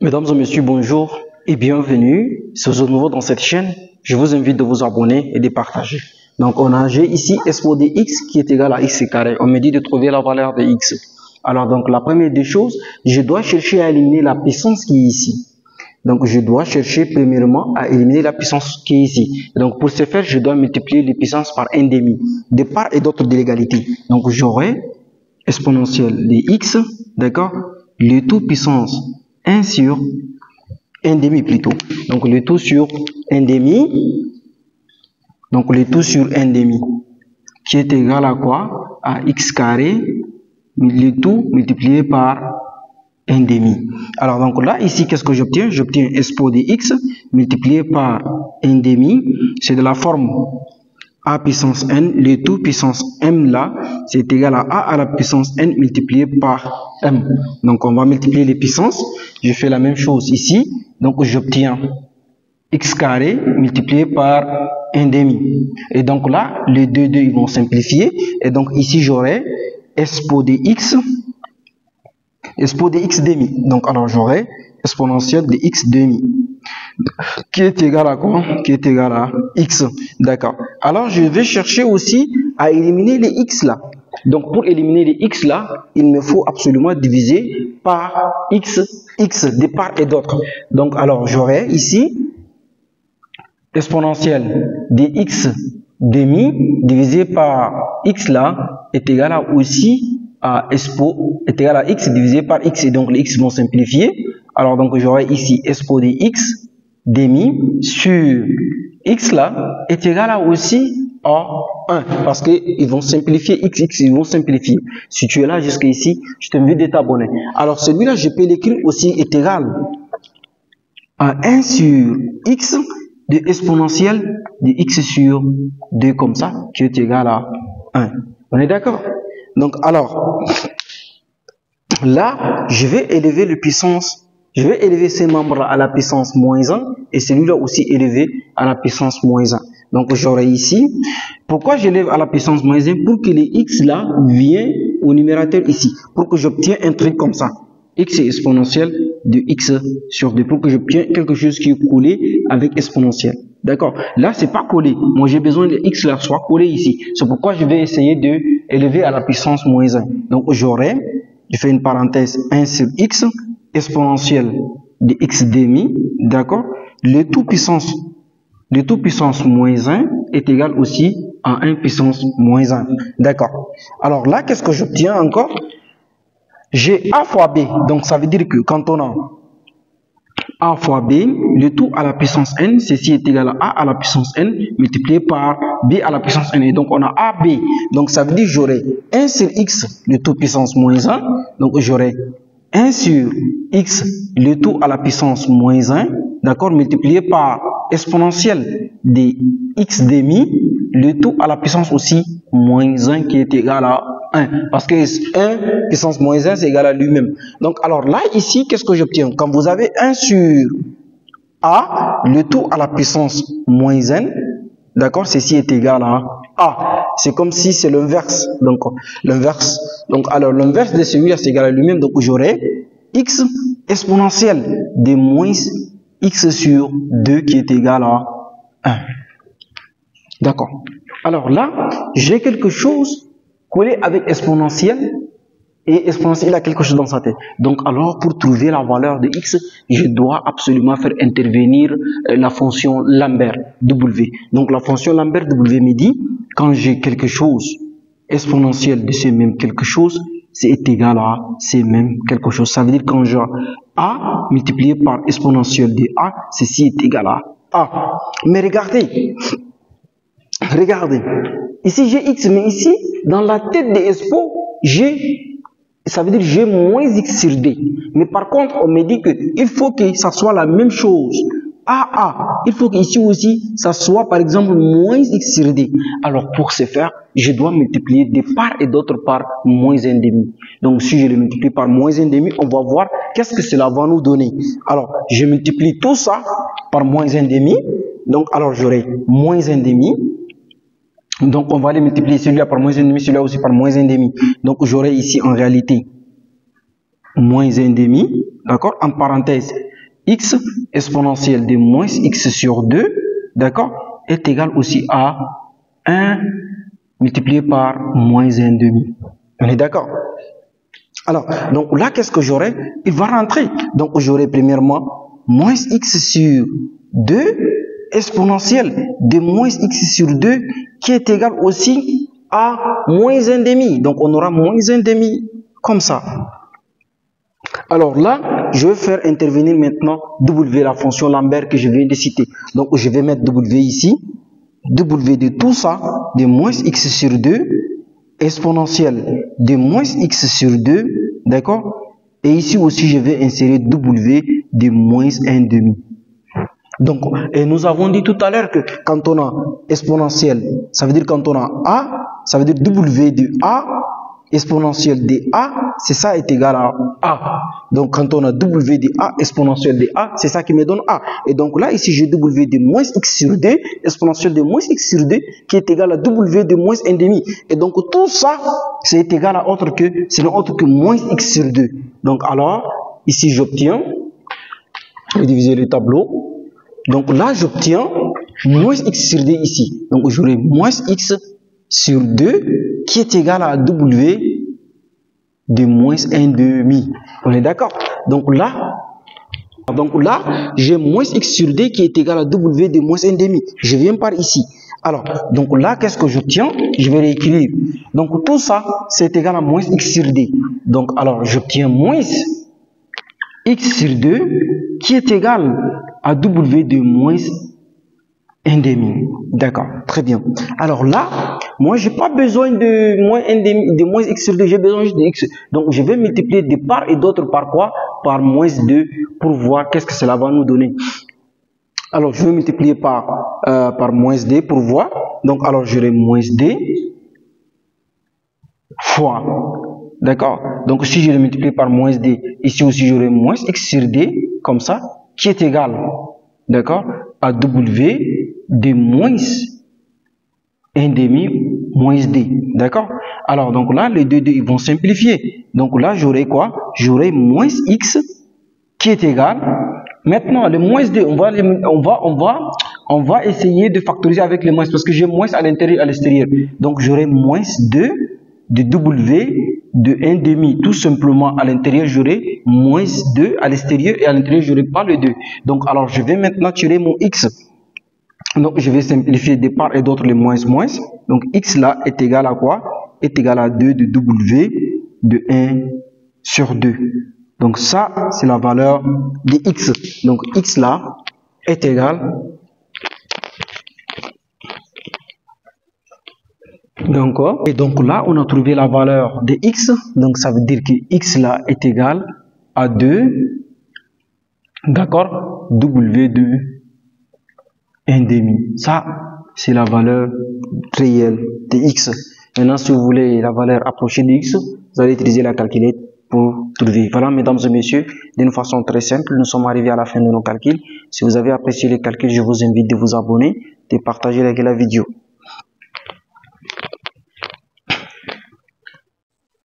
Mesdames et messieurs, bonjour et bienvenue. Si vous êtes nouveau dans cette chaîne, je vous invite de vous abonner et de partager. Donc, j'ai ici expo de x qui est égal à x carré. On me dit de trouver la valeur de x. Alors, donc, la première des choses, je dois chercher à éliminer la puissance qui est ici. Donc, je dois chercher premièrement à éliminer la puissance qui est ici. Donc, pour ce faire, je dois multiplier les puissances par 1/2, de part et d'autre de l'égalité. Donc, j'aurai exponentielle de x, d'accord, le tout puissance 1 sur 1/2 plutôt. Donc, le tout sur 1/2. Donc, le tout sur 1/2 qui est égal à quoi? À x carré, le tout multiplié par 1/2. Alors, donc là, ici, qu'est-ce que j'obtiens? J'obtiens expo de x multiplié par 1/2. C'est de la forme a puissance n. Le tout puissance m là, c'est égal à la puissance n multiplié par m. Donc, on va multiplier les puissances. Je fais la même chose ici. Donc, j'obtiens x carré multiplié par 1/2. Et donc là, les deux ils vont simplifier. Et donc, ici, j'aurai expo de x demi. Donc, alors, j'aurai exponentielle de x demi. Qui est égal à quoi? Qui est égal à x. D'accord. Alors, je vais chercher aussi à éliminer les x là. Donc, pour éliminer les x là, il me faut absolument diviser par x de part et d'autre. Donc, alors, j'aurai ici exponentielle de x demi divisé par x là est égal à aussi à expo est égal à x divisé par x. Et donc, les x vont simplifier. Alors, donc, j'aurai ici expo de x demi sur x là est égal à aussi à 1 parce qu'ils vont simplifier x, ils vont simplifier. Si tu es là jusqu'ici, je t'invite de t'abonner. Alors celui-là, je peux l'écrire aussi est égal à 1 sur x de exponentielle de x sur 2 comme ça, qui est égal à 1. On est d'accord? Donc alors, là, je vais élever les puissances. Je vais élever ces membres à la puissance moins 1 et celui-là aussi élevé à la puissance moins 1. Donc, j'aurai ici, pourquoi j'élève à la puissance moins 1? Pour que les x là viennent au numérateur ici, pour que j'obtienne un truc comme ça. X est exponentielle de x sur 2, pour que j'obtienne quelque chose qui est collé avec exponentielle. D'accord? Là, c'est pas collé. Moi, j'ai besoin que x là soit collé ici. C'est pourquoi je vais essayer de élever à la puissance moins 1. Donc, j'aurai, je fais une parenthèse, 1 sur x, exponentielle de x demi, d'accord? Le tout puissance moins 1 est égal aussi à 1 puissance moins 1, d'accord? Alors là, qu'est-ce que j'obtiens encore? J'ai a fois b, donc ça veut dire que quand on a a fois b, le tout à la puissance n, ceci est égal à a à la puissance n multiplié par b à la puissance n. Et donc on a ab, donc ça veut dire que j'aurai 1 sur x, le tout puissance moins 1, donc j'aurai 1 sur x, le tout à la puissance moins 1, d'accord, multiplié par exponentielle de x demi, le tout à la puissance aussi moins 1 qui est égal à 1. Parce que 1 puissance moins 1, c'est égal à lui-même. Donc, alors là, ici, qu'est-ce que j'obtiens? Quand vous avez 1 sur a, le tout à la puissance moins 1, d'accord, ceci est égal à a. C'est comme si c'est l'inverse. Donc, l'inverse. Donc, alors, l'inverse de celui-là, c'est égal à lui-même. Donc, j'aurai x exponentielle de moins x sur 2 qui est égal à 1. D'accord. Alors là, j'ai quelque chose collé avec exponentielle et exponentielle a quelque chose dans sa tête. Donc, alors, pour trouver la valeur de x, je dois absolument faire intervenir la fonction Lambert W. Donc, la fonction Lambert W me dit, quand j'ai quelque chose exponentielle de ce même quelque chose, c'est égal à ce même quelque chose. Ça veut dire quand j'ai a multiplié par exponentielle de a, ceci est égal à a. Mais regardez, ici j'ai x, mais ici, dans la tête de expo, ça veut dire j'ai moins x sur d. Mais par contre, on me dit qu'il faut que ça soit la même chose. Il faut qu'ici aussi, ça soit par exemple moins x sur d. Alors pour ce faire, je dois multiplier de part et d'autre par moins 1/2. Donc si je le multiplie par moins 1/2, on va voir qu'est-ce que cela va nous donner. Alors je multiplie tout ça par moins 1/2. Donc alors j'aurai moins 1/2. Donc on va les multiplier celui-là par moins 1/2, celui-là aussi par moins 1/2. Donc j'aurai ici en réalité moins 1/2, d'accord, en parenthèse. x exponentielle de moins x sur 2, d'accord, est égal aussi à 1 multiplié par moins 1/2. On est d'accord? Alors, donc là, qu'est-ce que j'aurai? Il va rentrer. Donc, j'aurai premièrement moins x sur 2 exponentielle de moins x sur 2 qui est égal aussi à moins 1/2. Donc, on aura moins 1/2 comme ça. Alors là, je vais faire intervenir maintenant W, la fonction Lambert que je viens de citer. Donc, je vais mettre W ici. W de tout ça, de moins x sur 2, exponentielle de moins x sur 2, d'accord? Et ici aussi, je vais insérer W de moins 1/2. Donc, et nous avons dit tout à l'heure que quand on a exponentielle, ça veut dire quand on a A, ça veut dire W de A, exponentielle de A, c'est ça est égal à A. Donc, quand on a W de A, exponentielle de A, c'est ça qui me donne A. Et donc là, ici, j'ai W de moins x sur 2, exponentielle de moins x sur 2, qui est égal à W de moins 1/2. Et donc, tout ça, c'est égal à autre que, c'est autre que moins x sur 2. Donc, alors, ici, j'obtiens, je vais diviser le tableau. Donc là, j'obtiens moins x sur 2 ici. Donc, j'aurai moins x sur 2 qui est égal à W de moins 1/2. On est d'accord? Donc là, j'ai moins x sur 2 qui est égal à W de moins 1/2. Je viens par ici. Alors, donc là, qu'est-ce que j'obtiens? Je vais réécrire. Donc tout ça, c'est égal à moins x sur 2. Donc, alors, j'obtiens moins x sur 2 qui est égal à W de moins 1/2. D'accord, très bien. Alors là, moi, j'ai pas besoin de moins 1/2, de moins x sur 2, j'ai besoin juste de x. Donc, je vais multiplier de part et d'autre par quoi? Par moins 2 pour voir qu'est-ce que cela va nous donner. Alors, je vais multiplier par moins 2 pour voir. Donc, alors, j'aurai moins 2 fois. D'accord? Donc, si je le multiplie par moins 2, ici aussi, j'aurai moins x sur 2, comme ça, qui est égal, d'accord, à W de moins 1/2 moins 2, d'accord? Alors, donc là, les deux ils vont simplifier. Donc là, j'aurai quoi? J'aurai moins x qui est égal. Maintenant, le moins 2, on va essayer de factoriser avec le moins parce que j'ai moins à l'intérieur et à l'extérieur. Donc, j'aurai moins 2 de W de 1/2. Tout simplement, à l'intérieur, j'aurai moins 2 à l'extérieur et à l'intérieur, j'aurai pas le 2. Donc, alors, je vais maintenant tirer mon x. Donc, je vais simplifier de part et d'autre les moins. Donc, x là est égal à quoi? Est égal à 2 de W de 1 sur 2. Donc, ça, c'est la valeur de x. Donc, x là est égal. D'accord. Et donc là, on a trouvé la valeur de x. Donc, ça veut dire que x là est égal à 2. D'accord? W de 1/2. Ça, c'est la valeur réelle de x. Maintenant, si vous voulez la valeur approchée de x, vous allez utiliser la calculette pour trouver. Voilà, mesdames et messieurs, d'une façon très simple, nous sommes arrivés à la fin de nos calculs. Si vous avez apprécié les calculs, je vous invite de vous abonner, de partager la vidéo.